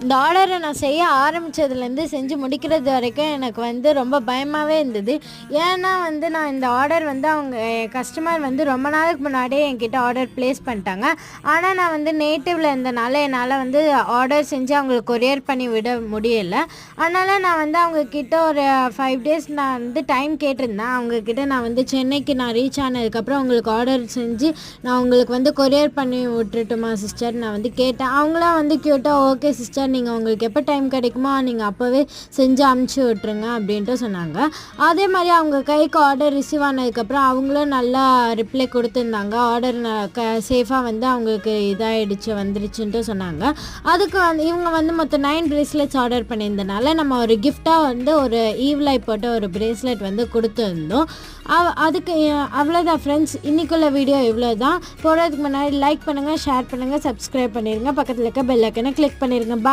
இந்த ஆர்டரை நான் செய்ய ஆரம்பித்ததுலேருந்து செஞ்சு முடிக்கிறது வரைக்கும் எனக்கு வந்து ரொம்ப பயமாகவே இருந்தது. ஏன்னா வந்து நான் இந்த ஆர்டர் வந்து அவங்க கஸ்டமர் வந்து ரொம்ப நாளுக்கு முன்னாடியே என்கிட்ட ஆர்டர் ப்ளேஸ் பண்ணிட்டாங்க. ஆனால் நான் வந்து நேட்டிவில் இருந்தனால என்னால் வந்து ஆர்டர் செஞ்சு அவங்களுக்கு கொரியர் பண்ணி விட முடியலை. அதனால் நான் வந்து அவங்கக்கிட்ட ஒரு 5 டேஸ் நான் வந்து டைம் கேட்டிருந்தேன். அவங்கக்கிட்ட நான் வந்து சென்னைக்கு நான் ரீச் ஆனதுக்கப்புறம் உங்களுக்கு ஆர்டர் செஞ்சு நான் உங்களுக்கு வந்து கொரியர் பண்ணி விட்டுட்டுமா சிஸ்டர் நான் வந்து கேட்டேன். அவங்களாம் வந்து க்யூட்டாக ஓகே சிஸ்டர் நீங்கள் உங்களுக்கு எப்போ டைம் கிடைக்குமோ நீங்கள் அப்போவே செஞ்சு அமுச்சு விட்ருங்க அப்படின்ட்டு சொன்னாங்க. அதே மாதிரி அவங்க கைக்கு ஆர்டர் ரிசீவ் ஆனதுக்கப்புறம் அவங்களும் நல்லா ரிப்ளை கொடுத்துருந்தாங்க. ஆர்டர் சேஃபாக வந்து அவங்களுக்கு இதாகிடுச்சு வந்துருச்சுன்ட்டு சொன்னாங்க. அதுக்கு வந்து இவங்க வந்து மொத்தம் 9 பிரேஸ்லெட்ஸ் ஆர்டர் பண்ணியிருந்தனால நம்ம ஒரு கிஃப்டாக வந்து ஒரு ஈவ்லை போட்ட ஒரு பிரேஸ்லெட் வந்து கொடுத்துருந்தோம். அதுக்கு அவ்வளோதான் ஃப்ரெண்ட்ஸ், இன்றைக்குள்ள வீடியோ இவ்வளோ தான். போகிறதுக்கு முன்னாடி லைக் பண்ணுங்கள், ஷேர் பண்ணுங்கள், சப்ஸ்கிரைப் பண்ணிடுங்க, பக்கத்தில் இருக்க பெல் ஐக்கனை கிளிக் பண்ணிடுங்க. பாய்.